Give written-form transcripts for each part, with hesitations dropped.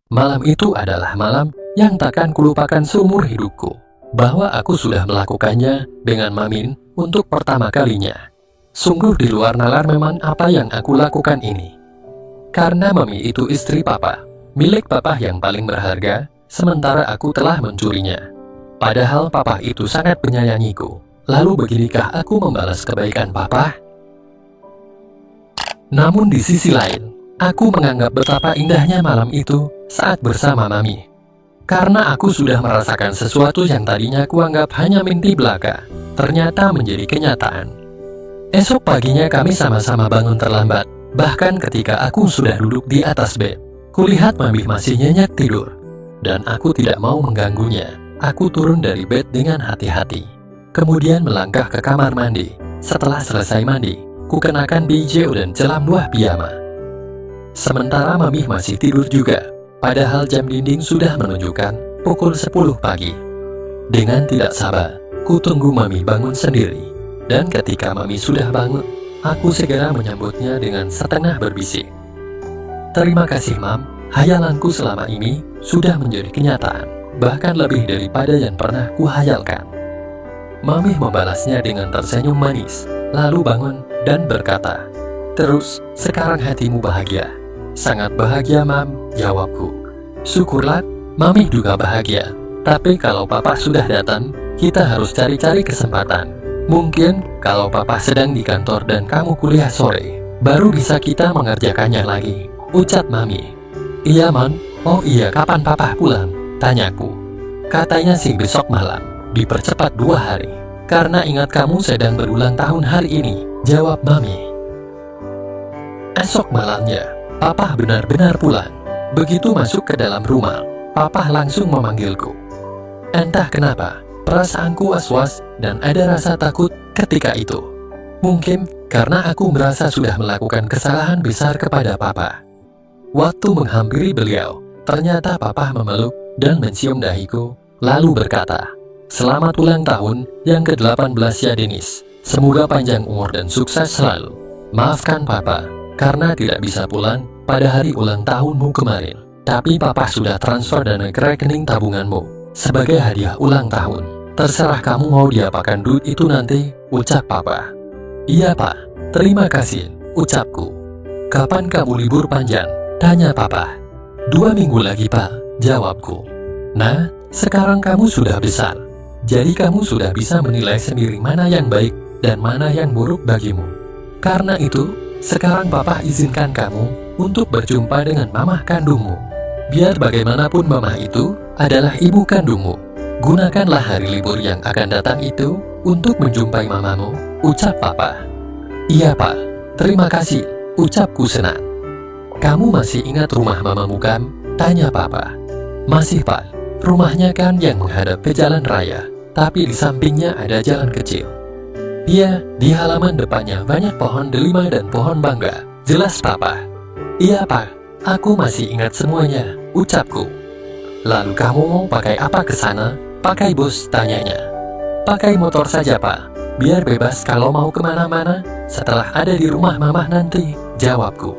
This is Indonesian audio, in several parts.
Malam itu adalah malam yang takkan kulupakan seumur hidupku, bahwa aku sudah melakukannya dengan Mamin untuk pertama kalinya. Sungguh di luar nalar memang apa yang aku lakukan ini. Karena Mami itu istri Papa, milik Papa yang paling berharga, sementara aku telah mencurinya. Padahal Papa itu sangat menyayangiku. Lalu beginikah aku membalas kebaikan Papa? Namun di sisi lain, aku menganggap betapa indahnya malam itu saat bersama Mami. Karena aku sudah merasakan sesuatu yang tadinya kuanggap hanya mimpi belaka, ternyata menjadi kenyataan. Esok paginya kami sama-sama bangun terlambat. Bahkan ketika aku sudah duduk di atas bed, kulihat Mami masih nyenyak tidur. Dan aku tidak mau mengganggunya. Aku turun dari bed dengan hati-hati. Kemudian melangkah ke kamar mandi. Setelah selesai mandi, ku kenakan baju dan celam buah piyama. Sementara Mami masih tidur juga. Padahal jam dinding sudah menunjukkan pukul 10 pagi. Dengan tidak sabar, ku tunggu Mami bangun sendiri. Dan ketika Mami sudah bangun, aku segera menyambutnya dengan setengah berbisik. Terima kasih Mam, hayalanku selama ini sudah menjadi kenyataan. Bahkan lebih daripada yang pernah kuhayalkan. Mami membalasnya dengan tersenyum manis, lalu bangun dan berkata, "Terus, sekarang hatimu bahagia?" "Sangat bahagia Mam," jawabku. "Syukurlah, Mami juga bahagia. Tapi kalau Papa sudah datang, kita harus cari-cari kesempatan. Mungkin kalau Papa sedang di kantor dan kamu kuliah sore, baru bisa kita mengerjakannya lagi," ucap Mami. "Iya Mon, oh iya kapan Papa pulang?" tanyaku. "Katanya sih besok malam, dipercepat 2 hari. Karena ingat kamu sedang berulang tahun hari ini," jawab Mami. Esok malamnya, Papa benar-benar pulang. Begitu masuk ke dalam rumah, Papa langsung memanggilku. Entah kenapa, perasaanku was-was dan ada rasa takut ketika itu. Mungkin karena aku merasa sudah melakukan kesalahan besar kepada Papa. Waktu menghampiri beliau, ternyata Papa memeluk dan mencium dahiku, lalu berkata, "Selamat ulang tahun yang ke-18 ya Denis. Semoga panjang umur dan sukses selalu. Maafkan Papa, karena tidak bisa pulang pada hari ulang tahunmu kemarin. Tapi Papa sudah transfer dana ke rekening tabunganmu sebagai hadiah ulang tahun. Terserah kamu mau diapakan duit itu nanti," ucap Papa. "Iya Pak, terima kasih," ucapku. "Kapan kamu libur panjang?" tanya Papa. 2 minggu lagi Pak, jawabku. "Nah, sekarang kamu sudah besar. Jadi kamu sudah bisa menilai sendiri mana yang baik dan mana yang buruk bagimu. Karena itu, sekarang Papa izinkan kamu untuk berjumpa dengan mamah kandungmu. Biar bagaimanapun mamah itu adalah ibu kandungmu. Gunakanlah hari libur yang akan datang itu untuk menjumpai mamamu," ucap Papa. "Iya Pak, terima kasih," ucapku senang. "Kamu masih ingat rumah mamamu kan?" tanya Papa. "Masih Pak, rumahnya kan yang menghadap ke jalan raya. Tapi di sampingnya ada jalan kecil. Iya, di halaman depannya banyak pohon delima dan pohon mangga," jelas Papa. "Iya Pak, aku masih ingat semuanya," ucapku. "Lalu kamu mau pakai apa ke sana?" "Pakai bus," tanyanya. "Pakai motor saja Pak, biar bebas kalau mau kemana-mana setelah ada di rumah mamah nanti," jawabku.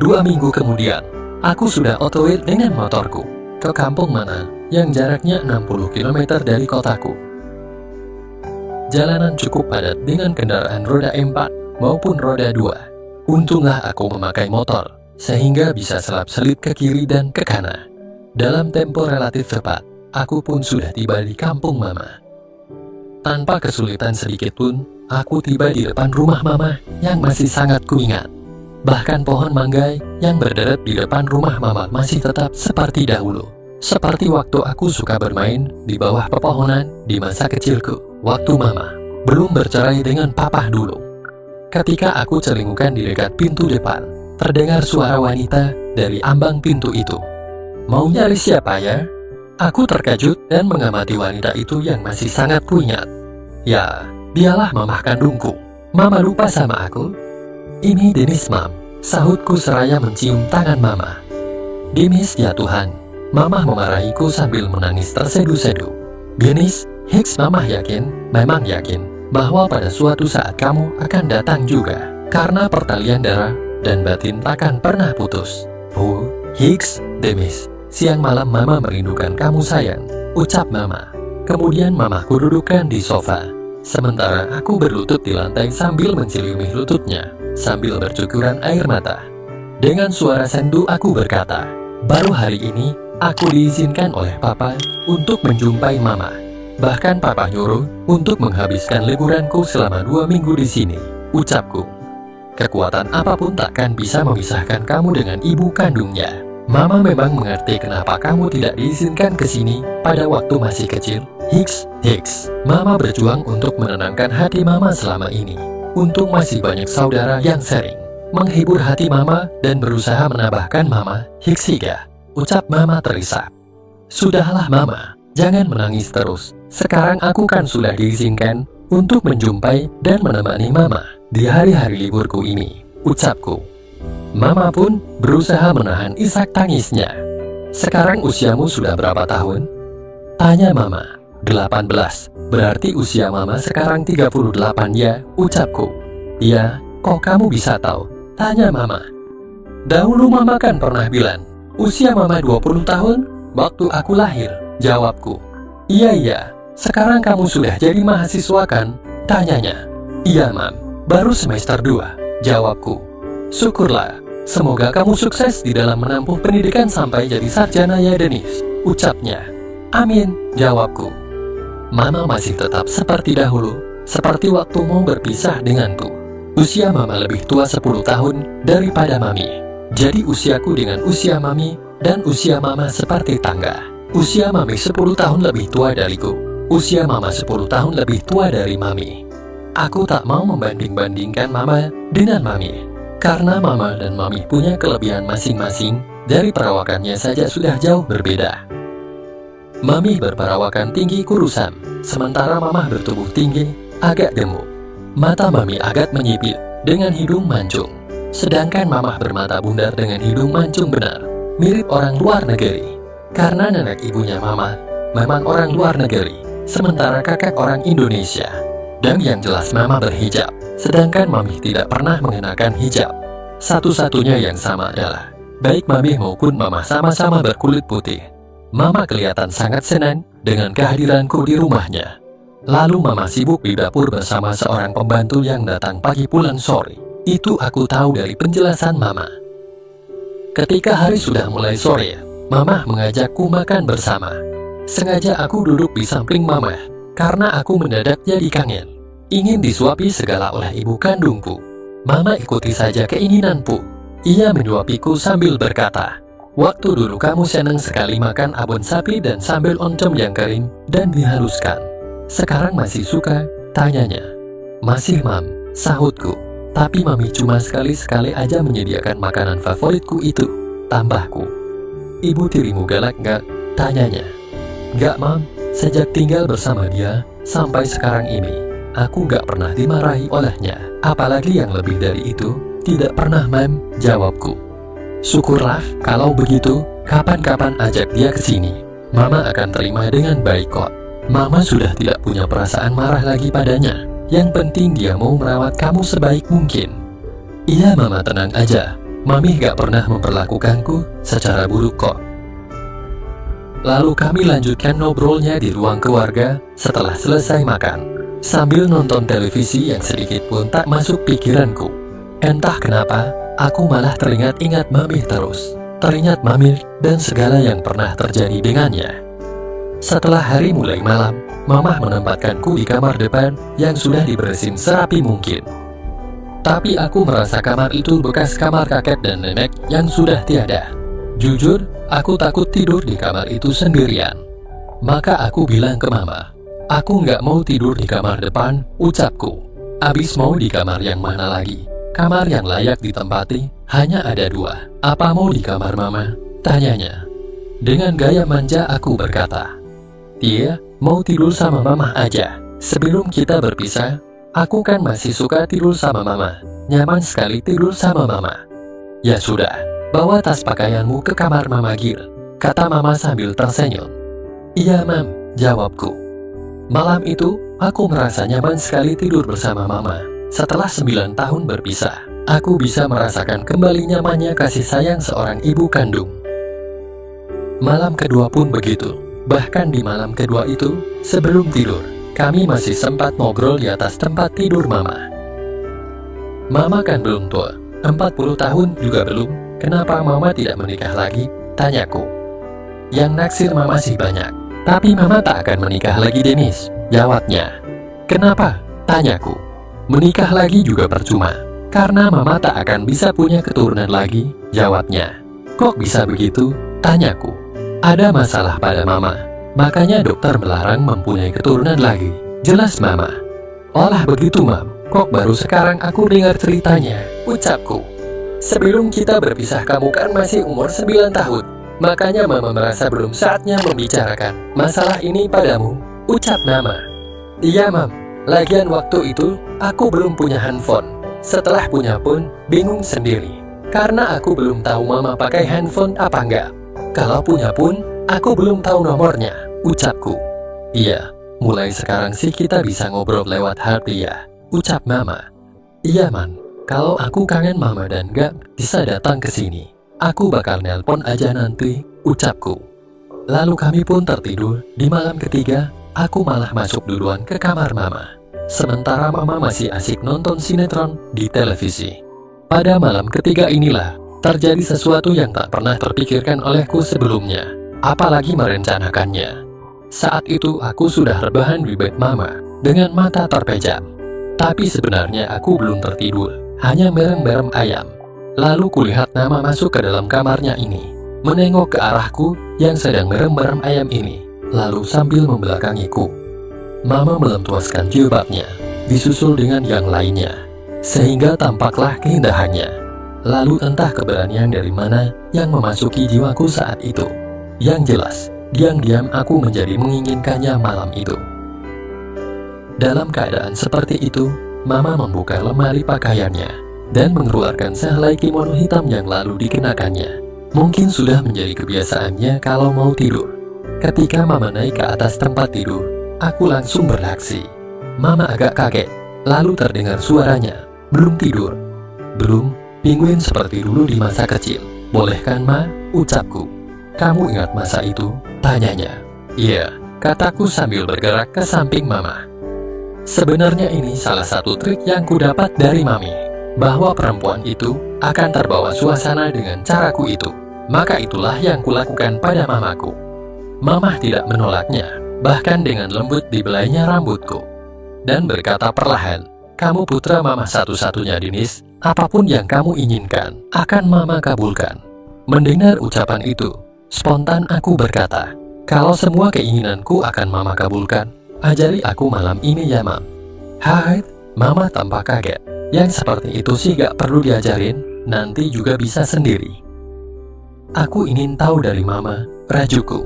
2 minggu kemudian, aku sudah otw dengan motorku ke kampung mana yang jaraknya 60 km dari kotaku. Jalanan cukup padat dengan kendaraan roda 4 maupun roda 2. Untunglah aku memakai motor, sehingga bisa selap-selip ke kiri dan ke kanan. Dalam tempo relatif cepat, aku pun sudah tiba di kampung Mama. Tanpa kesulitan sedikit pun, aku tiba di depan rumah Mama yang masih sangat kuingat. Bahkan pohon mangga yang berderet di depan rumah Mama masih tetap seperti dahulu. Seperti waktu aku suka bermain di bawah pepohonan di masa kecilku, waktu Mama belum bercerai dengan Papa dulu. Ketika aku celingukan di dekat pintu depan, terdengar suara wanita dari ambang pintu itu. "Mau nyari siapa ya?" Aku terkejut dan mengamati wanita itu yang masih sangat kuingat. Ya, dialah mamah kandungku. "Mama lupa sama aku?" "Ini Denis Mam," sahutku seraya mencium tangan Mama. "Denis ya Tuhan." Mamah memarahiku sambil menangis terseduh-seduh. "Denis, Hicks Mamah yakin, memang yakin, bahwa pada suatu saat kamu akan datang juga. Karena pertalian darah dan batin takkan pernah putus." "Oh, Hicks, Demis, siang malam mama merindukan kamu sayang, ucap mama. Kemudian mamaku dudukkan di sofa, sementara aku berlutut di lantai sambil menciumi lututnya, sambil bercucuran air mata. Dengan suara sendu aku berkata, baru hari ini aku diizinkan oleh papa untuk menjumpai mama. Bahkan papa nyuruh untuk menghabiskan liburanku selama 2 minggu di sini, ucapku. Kekuatan apapun takkan bisa memisahkan kamu dengan ibu kandungnya. Mama memang mengerti kenapa kamu tidak diizinkan ke sini pada waktu masih kecil. Hiks. Mama berjuang untuk menenangkan hati mama selama ini. Untung masih banyak saudara yang sering menghibur hati mama dan berusaha menambahkan mama. Higa, ucap mama terisak. Sudahlah mama, jangan menangis terus. Sekarang aku kan sudah diizinkan untuk menjumpai dan menemani mama di hari-hari liburku ini, ucapku. Mama pun berusaha menahan isak tangisnya. Sekarang usiamu sudah berapa tahun? Tanya mama. 18, berarti usia mama sekarang 38 ya, ucapku. Iya, kok kamu bisa tahu? Tanya mama. Dahulu mama kan pernah bilang, usia mama 20 tahun waktu aku lahir, jawabku. Iya, sekarang kamu sudah jadi mahasiswa kan? Tanyanya. Iya mam, baru semester 2, jawabku. Syukurlah, semoga kamu sukses di dalam menempuh pendidikan sampai jadi sarjana ya Denis, ucapnya. Amin, jawabku. Mama masih tetap seperti dahulu, seperti waktu mau berpisah denganku. Usia mama lebih tua 10 tahun daripada mami. Jadi usiaku dengan usia mami dan usia mama seperti tangga. Usia mami 10 tahun lebih tua dariku. Usia mama 10 tahun lebih tua dari mami. Aku tak mau membanding-bandingkan mama dengan mami, karena mama dan mami punya kelebihan masing-masing. Dari perawakannya saja sudah jauh berbeda. Mami berperawakan tinggi kurusan, sementara mama bertubuh tinggi, agak gemuk. Mata mami agak menyipit dengan hidung mancung, sedangkan mama bermata bundar dengan hidung mancung benar, mirip orang luar negeri. Karena nenek ibunya mama memang orang luar negeri, sementara kakak orang Indonesia. Dan yang jelas mama berhijab, sedangkan mami tidak pernah mengenakan hijab. Satu-satunya yang sama adalah, baik mami maupun mama sama-sama berkulit putih. Mama kelihatan sangat senang dengan kehadiranku di rumahnya. Lalu mama sibuk di dapur bersama seorang pembantu yang datang pagi pulang sore. Itu aku tahu dari penjelasan mama. Ketika hari sudah mulai sore, mama mengajakku makan bersama. Sengaja aku duduk di samping mama, karena aku mendadak jadi kangen. Ingin disuapi segala oleh ibu kandungku. Mama ikuti saja keinginanku. Ia menyuapiku sambil berkata, waktu dulu kamu senang sekali makan abon sapi dan sambal oncom yang kering dan dihaluskan. Sekarang masih suka? Tanyanya. Masih mam, sahutku. Tapi mami cuma sekali-sekali aja menyediakan makanan favoritku itu, tambahku. Ibu tirimu galak nggak? Tanyanya. Nggak mam, sejak tinggal bersama dia sampai sekarang ini, aku nggak pernah dimarahi olehnya. Apalagi yang lebih dari itu, tidak pernah mam, jawabku. Syukurlah, kalau begitu, kapan-kapan ajak dia ke sini. Mama akan terima dengan baik kok. Mama sudah tidak punya perasaan marah lagi padanya. Yang penting dia mau merawat kamu sebaik mungkin. Iya mama, tenang aja. Mami gak pernah memperlakukanku secara buruk kok. Lalu kami lanjutkan ngobrolnya di ruang keluarga setelah selesai makan, sambil nonton televisi yang sedikit pun tak masuk pikiranku. Entah kenapa, aku malah teringat-ingat mami terus. Teringat mami dan segala yang pernah terjadi dengannya. Setelah hari mulai malam, mama menempatkanku di kamar depan yang sudah dibersihin serapi mungkin. Tapi aku merasa kamar itu bekas kamar kakek dan nenek yang sudah tiada. Jujur, aku takut tidur di kamar itu sendirian. Maka aku bilang ke mama, aku nggak mau tidur di kamar depan, ucapku. Abis mau di kamar yang mana lagi? Kamar yang layak ditempati hanya ada 2. Apa mau di kamar mama? Tanyanya. Dengan gaya manja aku berkata, dia mau tidur sama mama aja. Sebelum kita berpisah, aku kan masih suka tidur sama mama. Nyaman sekali tidur sama mama. Ya sudah, bawa tas pakaianmu ke kamar mama Gil, kata mama sambil tersenyum. Iya mam, jawabku. Malam itu, aku merasa nyaman sekali tidur bersama mama. Setelah 9 tahun berpisah, aku bisa merasakan kembali nyamannya kasih sayang seorang ibu kandung. Malam kedua pun begitu. Bahkan di malam kedua itu, sebelum tidur, kami masih sempat ngobrol di atas tempat tidur Mama. Mama kan belum tua, 40 tahun juga belum. Kenapa Mama tidak menikah lagi? Tanyaku. Yang naksir Mama sih banyak, tapi Mama tak akan menikah lagi, Dennis, jawabnya. Kenapa? Tanyaku. Menikah lagi juga percuma, karena Mama tak akan bisa punya keturunan lagi, jawabnya. Kok bisa begitu? Tanyaku. Ada masalah pada Mama, makanya dokter melarang mempunyai keturunan lagi, jelas Mama. Olah begitu, Mam. Kok baru sekarang aku dengar ceritanya, ucapku. Sebelum kita berpisah kamu kan masih umur 9 tahun, makanya Mama merasa belum saatnya membicarakan masalah ini padamu, ucap Mama. Iya, Mam. Lagian waktu itu, aku belum punya handphone. Setelah punya pun, bingung sendiri. Karena aku belum tahu Mama pakai handphone apa enggak. Kalau punya pun, aku belum tahu nomornya, ucapku. Iya, mulai sekarang sih kita bisa ngobrol lewat HP ya, ucap Mama. Iya, Man. Kalau aku kangen Mama dan gak bisa datang ke sini, aku bakal nelpon aja nanti, ucapku. Lalu kami pun tertidur. Di malam ketiga, aku malah masuk duluan ke kamar Mama. Sementara Mama masih asik nonton sinetron di televisi. Pada malam ketiga inilah, terjadi sesuatu yang tak pernah terpikirkan olehku sebelumnya, apalagi merencanakannya. Saat itu aku sudah rebahan di bed Mama, dengan mata terpejam. Tapi sebenarnya aku belum tertidur, hanya merem-merem ayam. Lalu kulihat Mama masuk ke dalam kamarnya ini, menengok ke arahku yang sedang merem-merem ayam ini, lalu sambil membelakangiku. Mama melentuaskan jilbabnya, disusul dengan yang lainnya, sehingga tampaklah keindahannya. Lalu entah keberanian dari mana yang memasuki jiwaku saat itu. Yang jelas, diam-diam aku menjadi menginginkannya malam itu. Dalam keadaan seperti itu, Mama membuka lemari pakaiannya dan mengeluarkan sehelai kimono hitam yang lalu dikenakannya. Mungkin sudah menjadi kebiasaannya kalau mau tidur. Ketika Mama naik ke atas tempat tidur, aku langsung bereaksi. Mama agak kaget, lalu terdengar suaranya. Belum tidur? Belum. Penguin seperti dulu di masa kecil. Boleh kan, Ma? Ucapku. Kamu ingat masa itu? Tanyanya. Iya, kataku sambil bergerak ke samping Mama. Sebenarnya ini salah satu trik yang kudapat dari Mami, bahwa perempuan itu akan terbawa suasana dengan caraku itu. Maka itulah yang kulakukan pada Mamaku. Mama tidak menolaknya, bahkan dengan lembut dibelainya rambutku, dan berkata perlahan, kamu putra Mama satu-satunya, Dennis. Apapun yang kamu inginkan, akan Mama kabulkan. Mendengar ucapan itu, spontan aku berkata, kalau semua keinginanku akan Mama kabulkan, ajari aku malam ini ya, Mam. Hai, Mama tampak kaget. Yang seperti itu sih gak perlu diajarin, nanti juga bisa sendiri. Aku ingin tahu dari Mama, rajuku.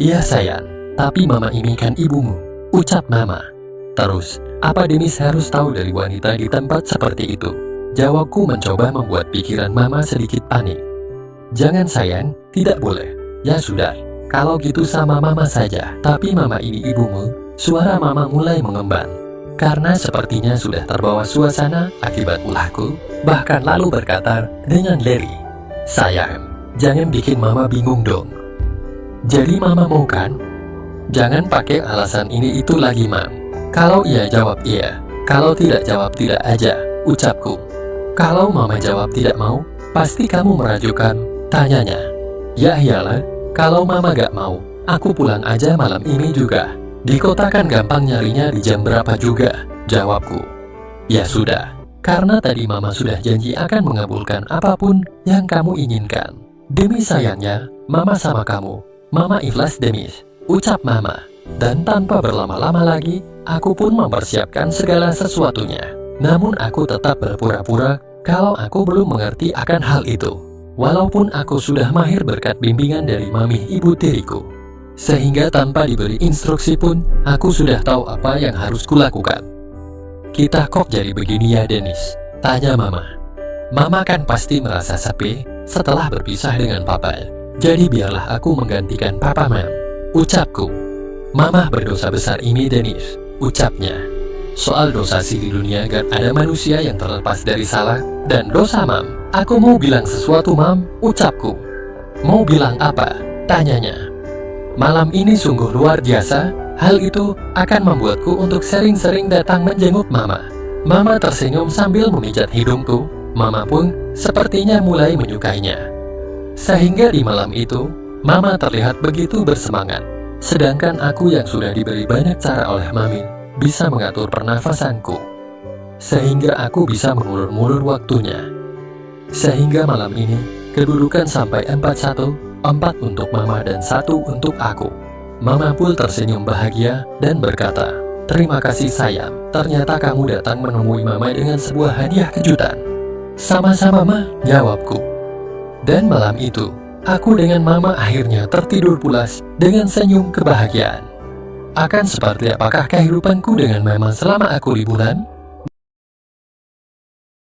Iya sayang, tapi Mama ini kan ibumu, ucap Mama. Terus, apa Dennis harus tahu dari wanita di tempat seperti itu? Jawabku mencoba membuat pikiran Mama sedikit panik. Jangan sayang, tidak boleh. Ya sudah, kalau gitu sama Mama saja. Tapi Mama ini ibumu. Suara Mama mulai mengemban, karena sepertinya sudah terbawa suasana akibat ulahku. Bahkan lalu berkata dengan lirih, sayang, jangan bikin Mama bingung dong. Jadi Mama mau kan? Jangan pakai alasan ini itu lagi, Mam. Kalau iya jawab iya, kalau tidak jawab tidak aja, ucapku. Kalau Mama jawab tidak mau, pasti kamu merajukan, tanyanya. Ya iyalah, kalau Mama gak mau, aku pulang aja malam ini juga. Di kota kan gampang nyarinya di jam berapa juga, jawabku. Ya sudah, karena tadi Mama sudah janji akan mengabulkan apapun yang kamu inginkan. Demi sayangnya, Mama sama kamu, Mama ikhlas Dennis, ucap Mama. Dan tanpa berlama-lama lagi, aku pun mempersiapkan segala sesuatunya. Namun aku tetap berpura-pura kalau aku belum mengerti akan hal itu. Walaupun aku sudah mahir berkat bimbingan dari Mami ibu tiriku. Sehingga tanpa diberi instruksi pun, aku sudah tahu apa yang harus kulakukan. Kita kok jadi begini ya Dennis? Tanya Mama. Mama kan pasti merasa sepi setelah berpisah dengan Papa. Jadi biarlah aku menggantikan Papa, Mam, ucapku. Mama berdosa besar ini Dennis, ucapnya. Soal dosa sih di dunia gak ada manusia yang terlepas dari salah dan dosa, Mam. Aku mau bilang sesuatu, Mam, ucapku. Mau bilang apa? Tanyanya. Malam ini sungguh luar biasa. Hal itu akan membuatku untuk sering-sering datang menjenguk Mama. Mama tersenyum sambil memijat hidungku. Mama pun sepertinya mulai menyukainya. Sehingga di malam itu, Mama terlihat begitu bersemangat. Sedangkan aku yang sudah diberi banyak cara oleh Mami, bisa mengatur pernafasanku. Sehingga aku bisa mengulur-ngulur waktunya. Sehingga malam ini, kedudukan sampai 4-1, 4 untuk Mama dan 1 untuk aku. Mama pun tersenyum bahagia dan berkata, "Terima kasih sayang, ternyata kamu datang menemui Mama dengan sebuah hadiah kejutan." "Sama-sama Ma," jawabku. Dan malam itu, aku dengan Mama akhirnya tertidur pulas dengan senyum kebahagiaan. Akan seperti apakah kehidupanku dengan Mama selama aku liburan?